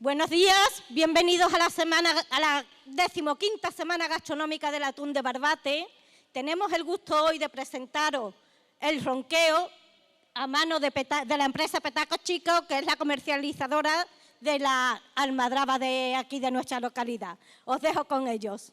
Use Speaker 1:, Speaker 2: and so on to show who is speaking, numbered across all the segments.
Speaker 1: Buenos días, bienvenidos a la 15ª Semana Gastronómica del Atún de Barbate. Tenemos el gusto hoy de presentaros el ronqueo a mano de la empresa Petacos Chicos, que es la comercializadora de la almadraba de aquí de nuestra localidad. Os dejo con ellos.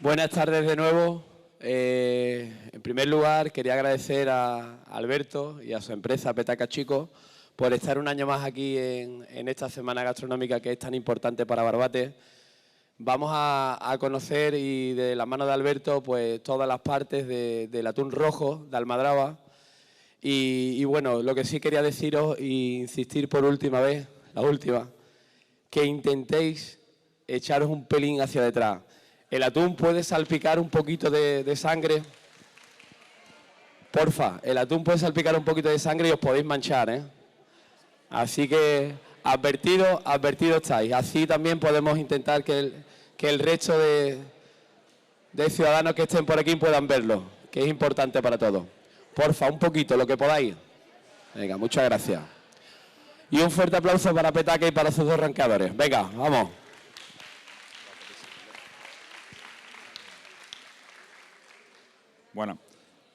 Speaker 2: Buenas tardes de nuevo. En primer lugar, quería agradecer a Alberto y a su empresa Petacos Chicos por estar un año más aquí en esta semana gastronómica que es tan importante para Barbate. Vamos a conocer, y de la mano de Alberto, pues todas las partes del atún rojo de almadraba. Y bueno, lo que sí quería deciros e insistir por última vez, la última, que intentéis echaros un pelín hacia detrás. El atún puede salpicar un poquito de sangre. Porfa, el atún puede salpicar un poquito de sangre y os podéis manchar, ¿eh? Así que advertido estáis. Así también podemos intentar que el resto de ciudadanos que estén por aquí puedan verlo, que es importante para todos. Porfa, un poquito, lo que podáis. Venga, muchas gracias. Y un fuerte aplauso para Petaca y para sus dos ranqueadores. Venga, vamos.
Speaker 3: Bueno,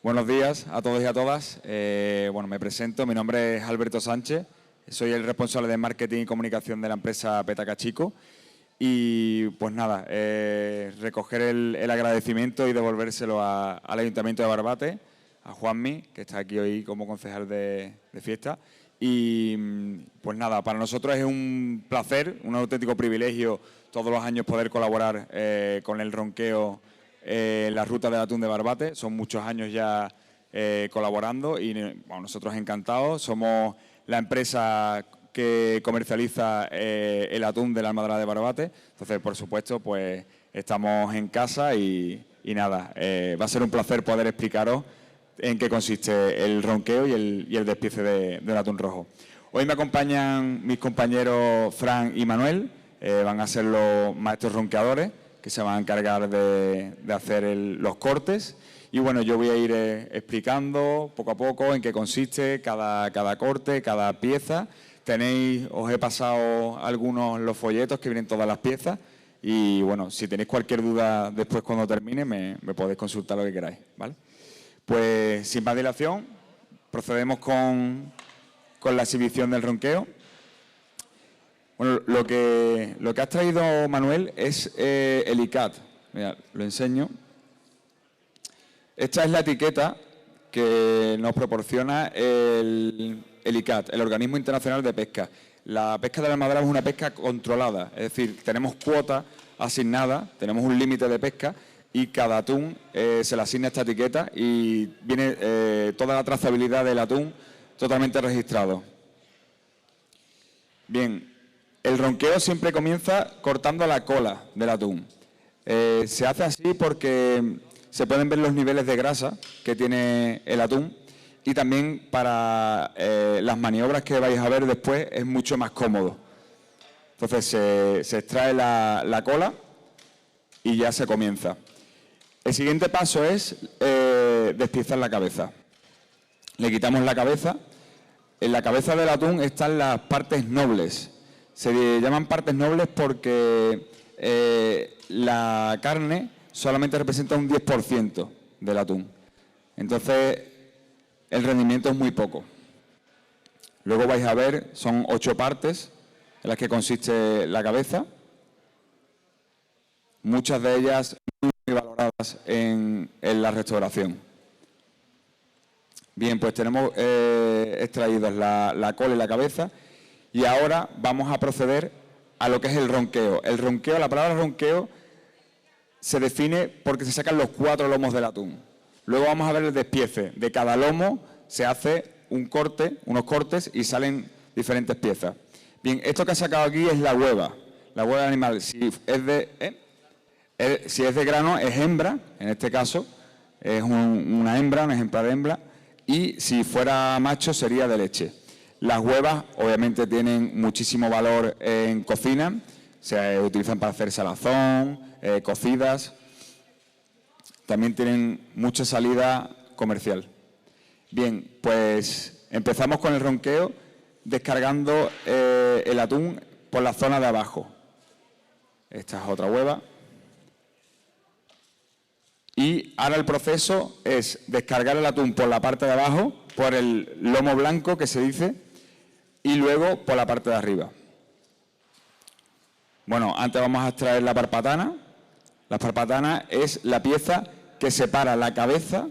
Speaker 3: buenos días a todos y a todas. Bueno, me presento, mi nombre es Alberto Sánchez, soy el responsable de marketing y comunicación de la empresa Petacos Chicos. Y pues nada, recoger el agradecimiento y devolvérselo al Ayuntamiento de Barbate, a Juanmi, que está aquí hoy como concejal de fiesta. Y pues nada, para nosotros es un placer, un auténtico privilegio todos los años poder colaborar con el ronqueo en la ruta del atún de Barbate. Son muchos años ya colaborando y bueno, nosotros encantados. Somos la empresa que comercializa el atún de la almadraba de Barbate. Entonces, por supuesto, pues estamos en casa y nada, va a ser un placer poder explicaros en qué consiste el ronqueo y el despiece del atún rojo. Hoy me acompañan mis compañeros Fran y Manuel, van a ser los maestros ronqueadores que se van a encargar de hacer los cortes. Y bueno, yo voy a ir explicando poco a poco en qué consiste cada corte, cada pieza. Os he pasado los folletos que vienen todas las piezas. Y bueno, si tenéis cualquier duda después cuando termine, me podéis consultar lo que queráis, ¿vale? Pues sin más dilación, procedemos con la exhibición del ronqueo. Bueno, lo que has traído, Manuel, es el ICAT. Mira, lo enseño. Esta es la etiqueta que nos proporciona el ICAT, el Organismo Internacional de Pesca. La pesca de la almadraba es una pesca controlada, es decir, tenemos cuotas asignadas, tenemos un límite de pesca y cada atún se le asigna esta etiqueta y viene toda la trazabilidad del atún totalmente registrado. Bien. El ronqueo siempre comienza cortando la cola del atún. Se hace así porque se pueden ver los niveles de grasa que tiene el atún y también para las maniobras que vais a ver después es mucho más cómodo. Entonces se extrae la cola y ya se comienza. El siguiente paso es despiezar la cabeza. Le quitamos la cabeza. En la cabeza del atún están las partes nobles. Se llaman partes nobles porque la carne solamente representa un 10% del atún. Entonces, el rendimiento es muy poco. Luego vais a ver, son 8 partes en las que consiste la cabeza. Muchas de ellas muy valoradas en la restauración. Bien, pues tenemos extraídas la cola y la cabeza. Y ahora vamos a proceder a lo que es el ronqueo. El ronqueo, la palabra ronqueo se define porque se sacan los 4 lomos del atún. Luego vamos a ver el despiece. De cada lomo se hace unos cortes y salen diferentes piezas. Bien, esto que ha sacado aquí es la hueva del animal. Si es de grano es hembra, en este caso es una hembra, un ejemplar de hembra, y si fuera macho sería de leche. Las huevas obviamente tienen muchísimo valor en cocina, se utilizan para hacer salazón, cocidas, también tienen mucha salida comercial. Bien, pues empezamos con el ronqueo descargando el atún por la zona de abajo. Esta es otra hueva. Y ahora el proceso es descargar el atún por la parte de abajo, por el lomo blanco que se dice, y luego por la parte de arriba. Bueno, antes vamos a extraer la parpatana. La parpatana es la pieza que separa la cabeza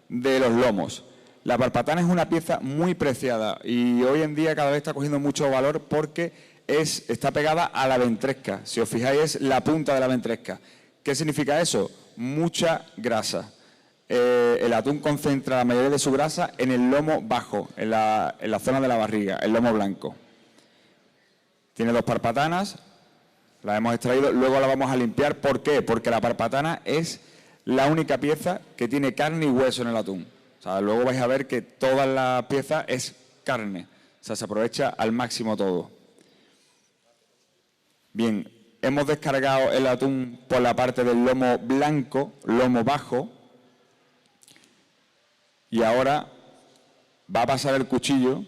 Speaker 3: de los lomos. La parpatana es una pieza muy preciada y hoy en día cada vez está cogiendo mucho valor porque está pegada a la ventresca. Si os fijáis, es la punta de la ventresca. ¿Qué significa eso? Mucha grasa. El atún concentra la mayoría de su grasa en el lomo bajo, en la zona de la barriga, el lomo blanco. Tiene dos parpatanas, las hemos extraído, luego la vamos a limpiar. ¿Por qué? Porque la parpatana es la única pieza que tiene carne y hueso en el atún. O sea, luego vais a ver que toda la pieza es carne. O sea, se aprovecha al máximo todo. Bien, hemos descargado el atún por la parte del lomo blanco, lomo bajo. Y ahora va a pasar el cuchillo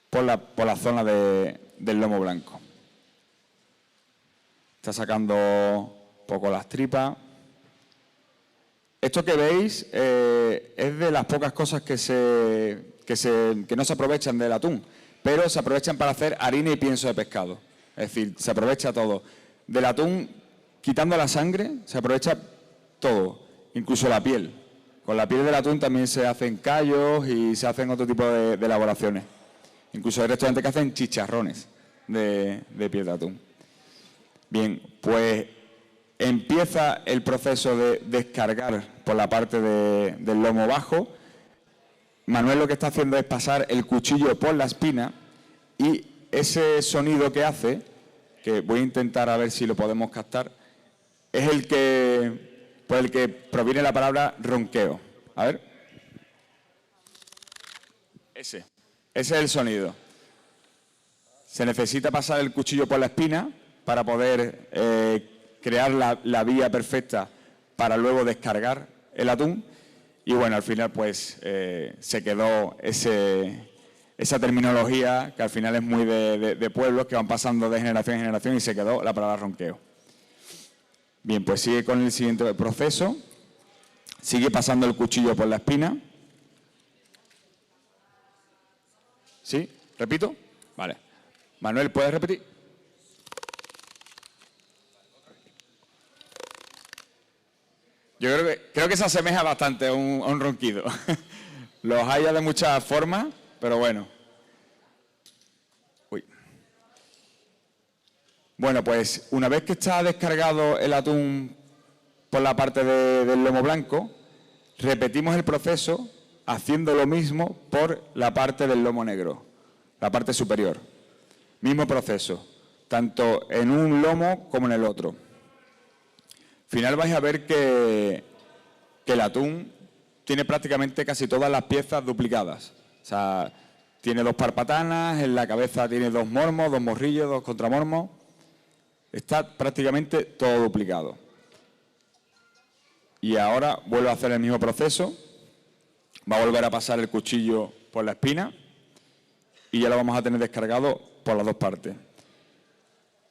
Speaker 3: por la zona del lomo blanco. Está sacando un poco las tripas. Esto que veis es de las pocas cosas que no se aprovechan del atún, pero se aprovechan para hacer harina y pienso de pescado. Es decir, se aprovecha todo. Del atún, quitando la sangre, se aprovecha todo, incluso la piel. Con la piel del atún también se hacen callos y se hacen otro tipo de elaboraciones. Incluso hay restaurantes que hacen chicharrones de piel de atún. Bien, pues empieza el proceso de descargar por la parte del lomo bajo. Manuel lo que está haciendo es pasar el cuchillo por la espina y ese sonido que hace, que voy a intentar a ver si lo podemos captar, es por el que proviene la palabra ronqueo. A ver. Ese es el sonido. Se necesita pasar el cuchillo por la espina para poder crear la vía perfecta para luego descargar el atún. Y bueno, al final pues se quedó esa terminología que al final es muy de pueblos que van pasando de generación en generación y se quedó la palabra ronqueo. Bien, pues sigue con el siguiente proceso. Sigue pasando el cuchillo por la espina. ¿Sí? ¿Repito? Vale. Manuel, ¿puedes repetir? Yo creo que se asemeja bastante a un ronquido. Los hay de muchas formas, pero bueno. Uy. Bueno, pues una vez que está descargado el atún por la parte del lomo blanco, repetimos el proceso haciendo lo mismo por la parte del lomo negro, la parte superior. Mismo proceso, tanto en un lomo como en el otro. Al final vais a ver que el atún tiene prácticamente casi todas las piezas duplicadas. O sea, tiene dos parpatanas, en la cabeza tiene dos mormos, dos morrillos, dos contramormos. Está prácticamente todo duplicado. Y ahora vuelvo a hacer el mismo proceso. Va a volver a pasar el cuchillo por la espina y ya lo vamos a tener descargado por las dos partes.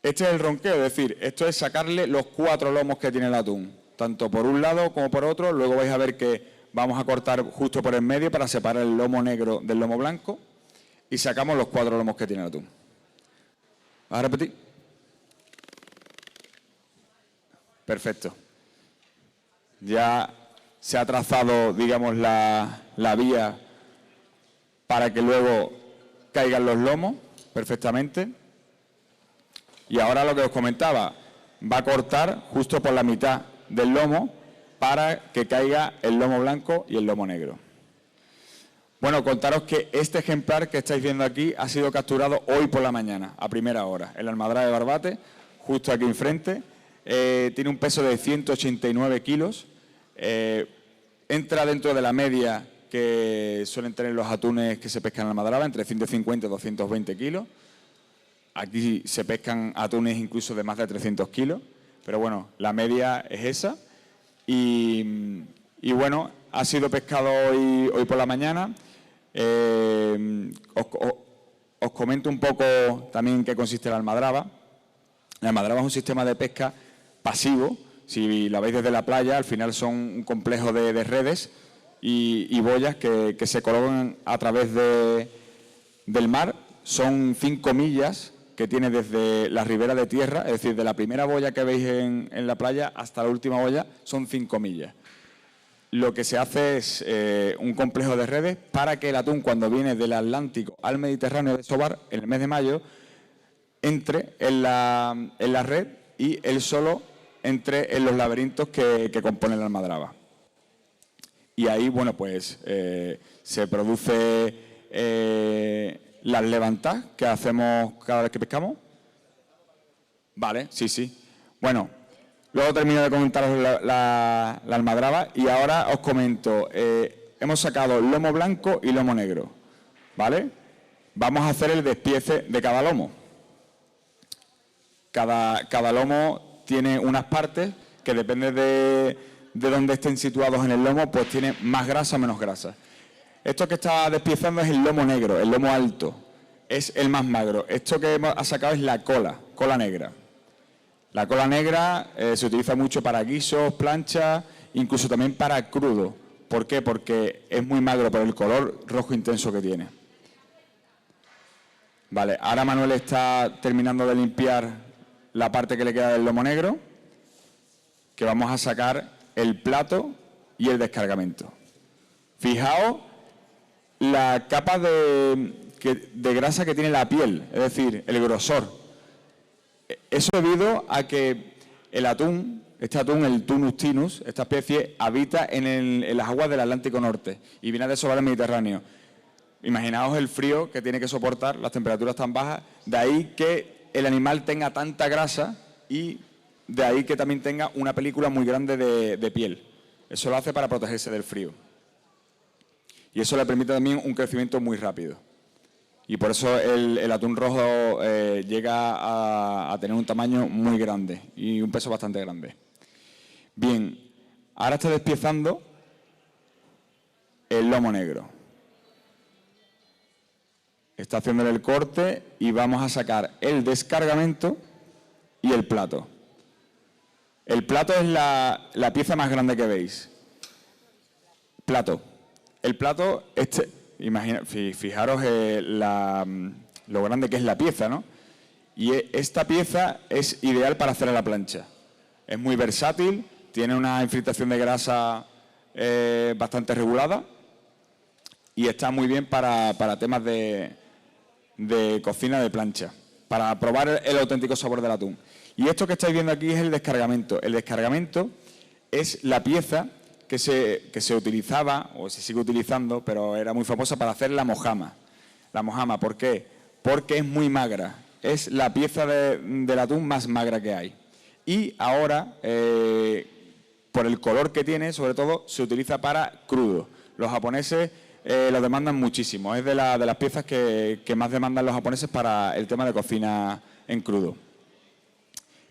Speaker 3: Este es el ronqueo, es decir, esto es sacarle los 4 lomos que tiene el atún, tanto por un lado como por otro. Luego vais a ver que vamos a cortar justo por el medio para separar el lomo negro del lomo blanco y sacamos los 4 lomos que tiene el atún. ¿Vas a repetir? Perfecto. Ya se ha trazado, digamos, la vía para que luego caigan los lomos perfectamente. Y ahora lo que os comentaba, va a cortar justo por la mitad del lomo para que caiga el lomo blanco y el lomo negro. Bueno, contaros que este ejemplar que estáis viendo aquí ha sido capturado hoy por la mañana, a primera hora, en la Almadraba de Barbate, justo aquí enfrente. Tiene un peso de 189 kilos. Entra dentro de la media que suelen tener los atunes que se pescan en la Almadraba, entre 150 y 220 kilos. Aquí se pescan atunes incluso de más de 300 kilos, pero bueno, la media es esa. Y Y bueno, ha sido pescado hoy por la mañana. Os comento un poco también en qué consiste la almadraba. La almadraba es un sistema de pesca pasivo. Si la veis desde la playa, al final son un complejo de redes y boyas que se colocan a través del mar. Son 5 millas que tiene desde la ribera de tierra, es decir, de la primera boya que veis en la playa hasta la última boya, son 5 millas. Lo que se hace es un complejo de redes para que el atún, cuando viene del Atlántico al Mediterráneo de desovar, en el mes de mayo, entre en la red y él solo entre en los laberintos que componen la almadraba. Y ahí, bueno, pues se produce las levantadas que hacemos cada vez que pescamos. Vale, sí. Bueno, luego termino de comentaros la almadraba y ahora os comento. Hemos sacado lomo blanco y lomo negro, ¿vale? Vamos a hacer el despiece de cada lomo. Cada lomo tiene unas partes que depende de dónde estén situados en el lomo, pues tiene más grasa o menos grasa. Esto que está despiezando es el lomo negro, el lomo alto, es el más magro. Esto que ha sacado es la cola negra. La cola negra se utiliza mucho para guisos, planchas, incluso también para crudo. ¿Por qué? Porque es muy magro por el color rojo intenso que tiene. Vale, ahora Manuel está terminando de limpiar la parte que le queda del lomo negro, que vamos a sacar el plato y el descargamento. Fijaos la capa de grasa que tiene la piel, es decir, el grosor. Eso debido a que el atún, el Tunus tinus, esta especie, habita en las aguas del Atlántico Norte y viene a desovar el Mediterráneo. Imaginaos el frío que tiene que soportar, las temperaturas tan bajas, de ahí que el animal tenga tanta grasa y de ahí que también tenga una película muy grande de piel. Eso lo hace para protegerse del frío. Y eso le permite también un crecimiento muy rápido. Y por eso el atún rojo llega a tener un tamaño muy grande y un peso bastante grande. Bien, ahora está despiezando el lomo negro. Está haciéndole el corte y vamos a sacar el descargamento y el plato. El plato es la pieza más grande que veis. Plato. El plato, fijaros lo grande que es la pieza, ¿no? Y esta pieza es ideal para hacer a la plancha. Es muy versátil, tiene una infiltración de grasa bastante regulada y está muy bien para temas de cocina de plancha, para probar el auténtico sabor del atún. Y esto que estáis viendo aquí es el descargamento. El descargamento es la pieza que se utilizaba, o se sigue utilizando, pero era muy famosa para hacer la mojama. La mojama, ¿por qué? Porque es muy magra. Es la pieza del atún más magra que hay. Y ahora, por el color que tiene, sobre todo, se utiliza para crudo. Los japoneses lo demandan muchísimo. Es de las piezas que más demandan los japoneses para el tema de cocina en crudo.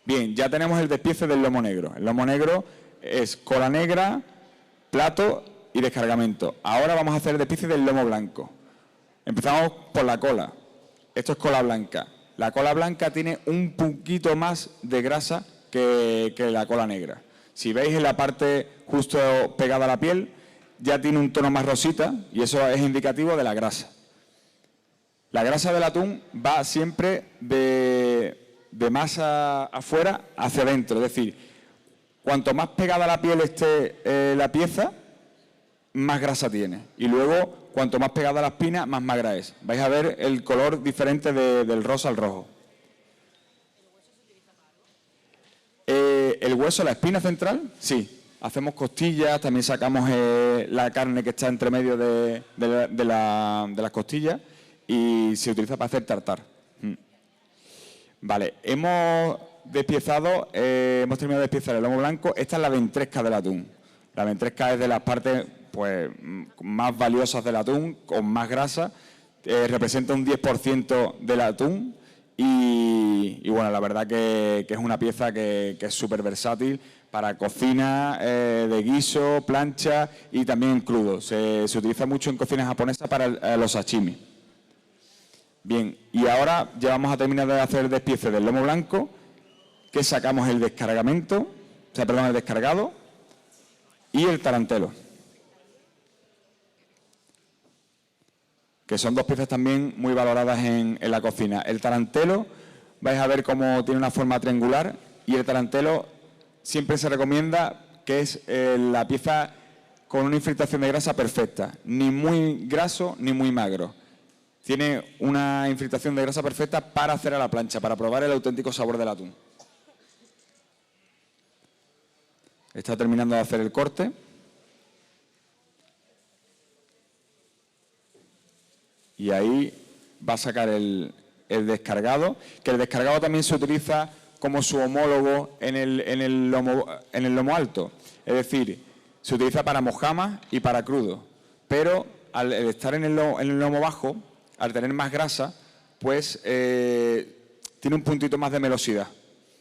Speaker 3: Bien, ya tenemos el despiece del lomo negro. El lomo negro es cola negra, plato y descargamento. Ahora vamos a hacer el despiece del lomo blanco. Empezamos por la cola. Esto es cola blanca. La cola blanca tiene un poquito más de grasa que la cola negra. Si veis en la parte justo pegada a la piel, ya tiene un tono más rosita y eso es indicativo de la grasa. La grasa del atún va siempre de más afuera hacia adentro, es decir, cuanto más pegada a la piel esté la pieza, más grasa tiene. Y luego, cuanto más pegada a la espina, más magra es. Vais a ver el color diferente del rosa al rojo. ¿El hueso, la espina central? Sí. Hacemos costillas, también sacamos la carne que está entre medio de las costillas y se utiliza para hacer tartar. Vale, hemos terminado de despiezar el lomo blanco. Esta es la ventresca del atún. La ventresca es de las partes más valiosas del atún, con más grasa. Representa un 10% del atún y bueno, la verdad que es una pieza que es súper versátil para cocina de guiso, plancha y también crudo. Se utiliza mucho en cocina japonesa para los sashimi. Bien, y ahora ya vamos a terminar de hacer el despiece del lomo blanco, que sacamos el descargamento, el descargado y el tarantelo, que son dos piezas también muy valoradas en la cocina. El tarantelo, vais a ver cómo tiene una forma triangular, y el tarantelo siempre se recomienda que es la pieza con una infiltración de grasa perfecta, ni muy graso ni muy magro. Tiene una infiltración de grasa perfecta para hacer a la plancha, para probar el auténtico sabor del atún. Está terminando de hacer el corte. Y ahí va a sacar el descargado, que el descargado también se utiliza como su homólogo en el lomo alto. Es decir, se utiliza para mojamas y para crudo. Pero al estar en el lomo bajo, al tener más grasa, pues tiene un puntito más de melosidad.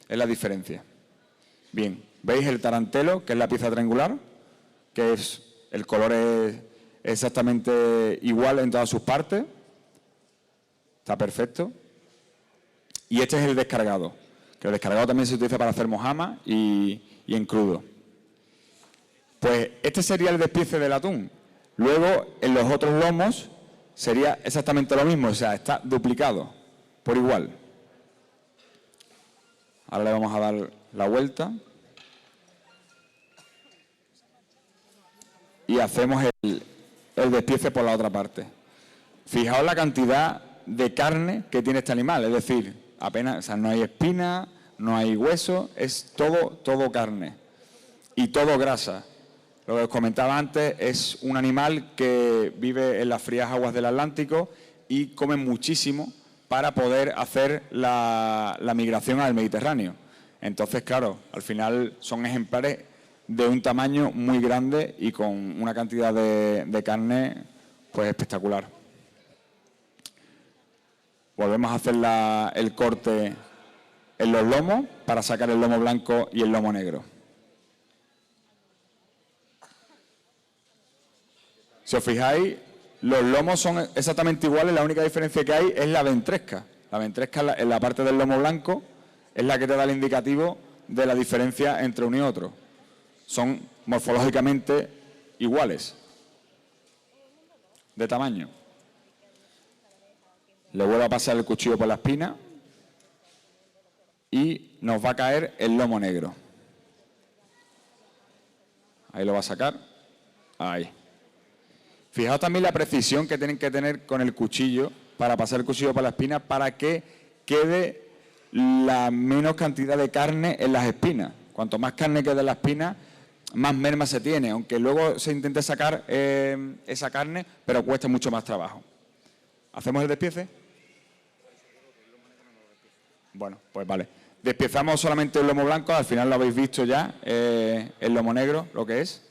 Speaker 3: Es la diferencia. Bien, ¿veis el tarantelo, que es la pieza triangular? Que es el color es exactamente igual en todas sus partes. Está perfecto. Y este es el descargado, que el descargado también se utiliza para hacer mojama y en crudo. Pues este sería el despiece del atún. Luego, en los otros lomos, sería exactamente lo mismo, o sea, está duplicado por igual. Ahora le vamos a dar la vuelta. Y hacemos el despiece por la otra parte. Fijaos la cantidad de carne que tiene este animal, es decir, apenas, o sea, no hay espina, no hay hueso, es todo carne y todo grasa. Lo que os comentaba antes, es un animal que vive en las frías aguas del Atlántico y come muchísimo para poder hacer la migración al Mediterráneo. Entonces, claro, al final son ejemplares de un tamaño muy grande y con una cantidad de carne pues espectacular. Volvemos a hacer el corte en los lomos para sacar el lomo blanco y el lomo negro. Si os fijáis, los lomos son exactamente iguales, la única diferencia que hay es la ventresca. La ventresca en la parte del lomo blanco es la que te da el indicativo de la diferencia entre uno y otro. Son morfológicamente iguales de tamaño. Le vuelvo a pasar el cuchillo por la espina y nos va a caer el lomo negro. Ahí lo va a sacar. Ahí. Fijaos también la precisión que tienen que tener con el cuchillo para pasar el cuchillo por la espina para que quede la menos cantidad de carne en las espinas. Cuanto más carne quede en la espina, más merma se tiene, aunque luego se intente sacar esa carne, pero cuesta mucho más trabajo. ¿Hacemos el despiece? Bueno, pues vale. Despiezamos solamente el lomo blanco, al final lo habéis visto ya, el lomo negro, lo que es.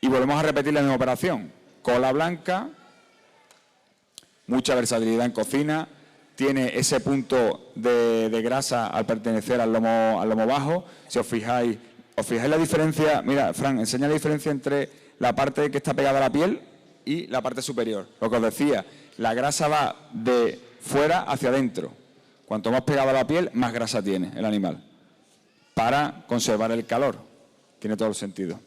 Speaker 3: Y volvemos a repetir la misma operación. Cola blanca, mucha versatilidad en cocina, tiene ese punto de grasa al pertenecer al lomo bajo. Si os fijáis la diferencia, mira, Fran, enseña la diferencia entre la parte que está pegada a la piel y la parte superior. Lo que os decía, la grasa va de fuera hacia adentro. Cuanto más pegada a la piel, más grasa tiene el animal. Para conservar el calor. Tiene todo el sentido.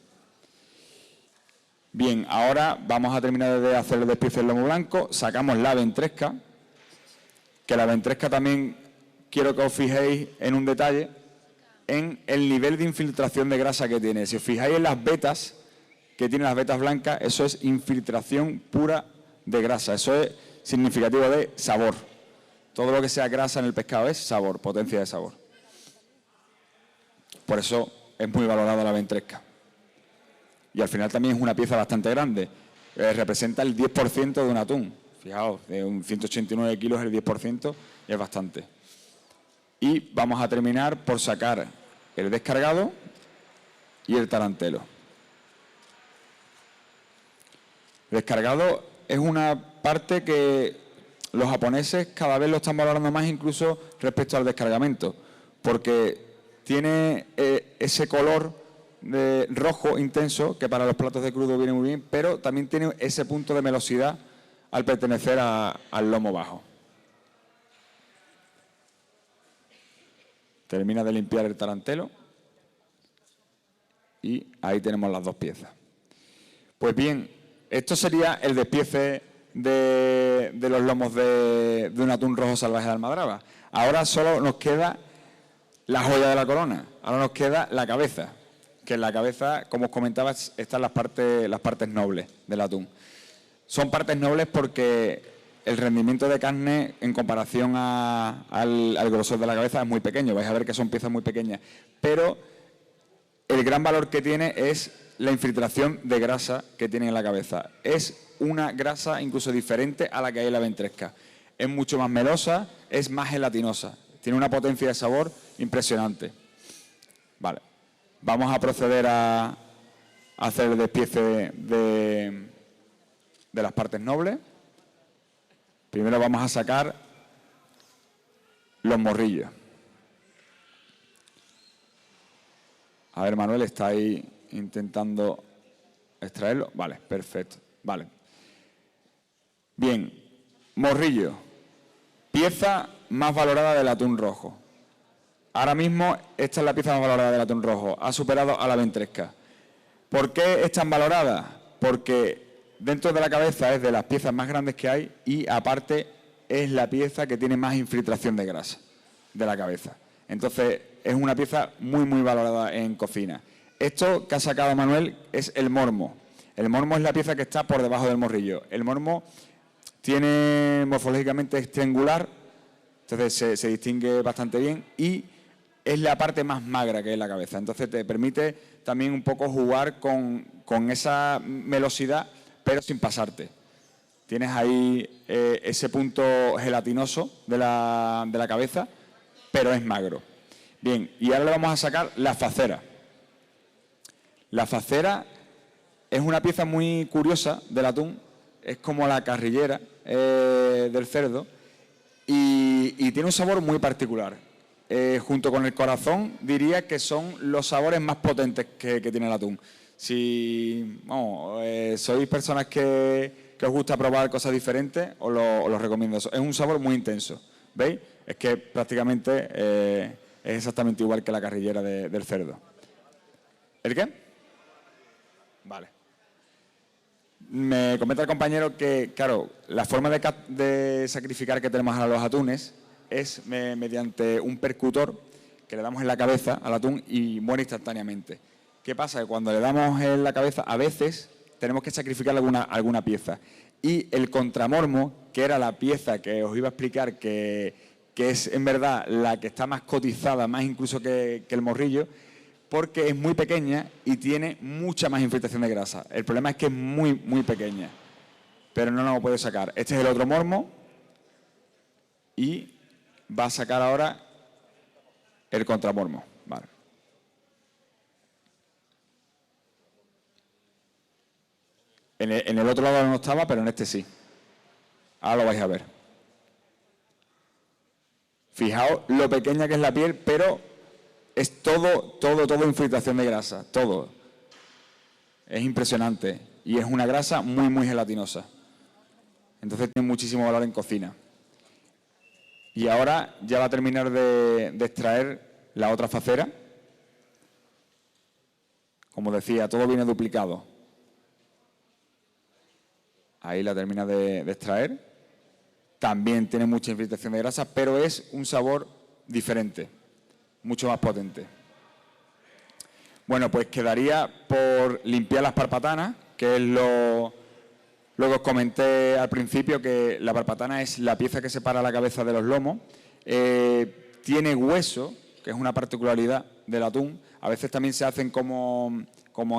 Speaker 3: Bien, ahora vamos a terminar de hacer el despiece del lomo blanco. Sacamos la ventresca. Que la ventresca también quiero que os fijéis en un detalle, en el nivel de infiltración de grasa que tiene. Si os fijáis en las vetas, que tienen las vetas blancas, eso es infiltración pura de grasa. Eso es significativo de sabor. Todo lo que sea grasa en el pescado es sabor, potencia de sabor. Por eso es muy valorada la ventresca. Y al final también es una pieza bastante grande. Representa el 10% de un atún. Fijaos, de un 189 kilos el 10% y es bastante. Y vamos a terminar por sacar el descargado y el tarantelo. El descargado es una parte que los japoneses cada vez lo están valorando más incluso respecto al descargamento, porque tiene ese color rojo intenso que para los platos de crudo viene muy bien, pero también tiene ese punto de melosidad al pertenecer al lomo bajo. Termina de limpiar el tarantelo y ahí tenemos las dos piezas. Pues bien, esto sería el despiece de los lomos de un atún rojo salvaje de Almadraba. Ahora solo nos queda la joya de la corona, ahora nos queda la cabeza, que en la cabeza, como os comentaba, están las partes nobles del atún. Son partes nobles porque el rendimiento de carne en comparación al grosor de la cabeza es muy pequeño. Vais a ver que son piezas muy pequeñas, pero el gran valor que tiene es la infiltración de grasa que tiene en la cabeza. Es una grasa incluso diferente a la que hay en la ventresca. Es mucho más melosa, es más gelatinosa. Tiene una potencia de sabor impresionante. Vale. Vamos a proceder a hacer el despiece de las partes nobles. Primero vamos a sacar los morrillos. A ver, Manuel, está ahí intentando extraerlo. Vale, perfecto. Vale. Bien, morrillo. Pieza más valorada del atún rojo. Ahora mismo esta es la pieza más valorada del atún rojo. Ha superado a la ventresca. ¿Por qué es tan valorada? Porque dentro de la cabeza es de las piezas más grandes que hay y aparte es la pieza que tiene más infiltración de grasa de la cabeza. Entonces es una pieza muy, muy valorada en cocina. Esto que ha sacado Manuel es el mormo. El mormo es la pieza que está por debajo del morrillo. El mormo tiene morfológicamente es triangular, entonces se distingue bastante bien y es la parte más magra que es la cabeza. Entonces te permite también un poco jugar con esa melosidad, pero sin pasarte. Tienes ahí ese punto gelatinoso de la cabeza, pero es magro. Bien, y ahora le vamos a sacar la facera. La facera es una pieza muy curiosa del atún, es como la carrillera del cerdo y tiene un sabor muy particular. Junto con el corazón diría que son los sabores más potentes que tiene el atún. Si sois personas que os gusta probar cosas diferentes, os lo recomiendo. Es un sabor muy intenso, ¿veis? Es que prácticamente es exactamente igual que la carrillera del cerdo. ¿El qué? Vale. Me comenta el compañero que, claro, la forma de sacrificar que tenemos a los atunes es mediante un percutor que le damos en la cabeza al atún y muere instantáneamente. ¿Qué pasa? Que cuando le damos en la cabeza, a veces tenemos que sacrificar alguna pieza. Y el contramormo, que era la pieza que os iba a explicar, que es en verdad la que está más cotizada, más incluso que el morrillo, porque es muy pequeña y tiene mucha más infiltración de grasa. El problema es que es muy, muy pequeña, pero no lo puedo sacar. Este es el otro mormo y va a sacar ahora el contramormo. Vale. En el otro lado no estaba, pero en este sí. Ahora lo vais a ver. Fijaos lo pequeña que es la piel, pero es todo infiltración de grasa, todo. Es impresionante y es una grasa muy, muy gelatinosa. Entonces tiene muchísimo valor en cocina. Y ahora ya va a terminar de extraer la otra facera. Como decía, todo viene duplicado. Ahí la termina de extraer. También tiene mucha infiltración de grasa, pero es un sabor diferente, mucho más potente. Bueno, pues quedaría por limpiar las parpatanas, que es lo que os comenté al principio, que la parpatana es la pieza que separa la cabeza de los lomos. Tiene hueso, que es una particularidad del atún. A veces también se hacen como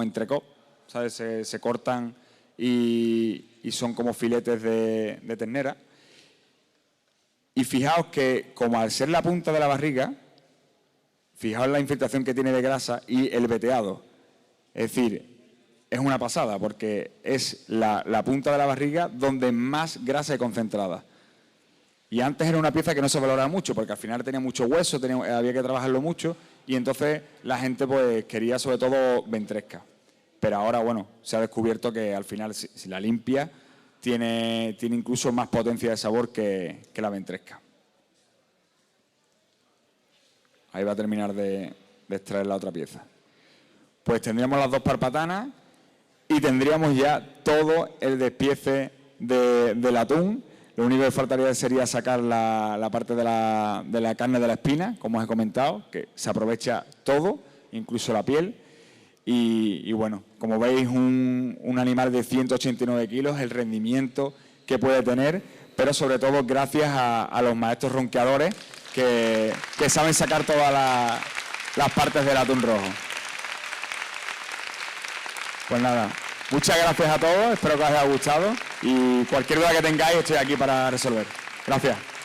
Speaker 3: entrecot, ¿sabes? Se cortan y son como filetes de ternera. Y fijaos que, como al ser la punta de la barriga, fijaos la infiltración que tiene de grasa y el veteado. Es decir, es una pasada, porque es la punta de la barriga donde más grasa hay concentrada. Y antes era una pieza que no se valoraba mucho, porque al final tenía mucho hueso, había que trabajarlo mucho, y entonces la gente pues quería sobre todo ventresca. Pero ahora, bueno, se ha descubierto que al final, si la limpia, tiene incluso más potencia de sabor que la ventresca. Ahí va a terminar de extraer la otra pieza. Pues tendríamos las dos parpatanas y tendríamos ya todo el despiece del atún. Lo único que faltaría sería sacar la parte de la carne de la espina, como os he comentado, que se aprovecha todo, incluso la piel. Y bueno, como veis, un animal de 189 kilos, el rendimiento que puede tener, pero sobre todo gracias a los maestros ronqueadores que saben sacar todas las partes del atún rojo. Pues nada, muchas gracias a todos, espero que os haya gustado y cualquier duda que tengáis estoy aquí para resolver. Gracias.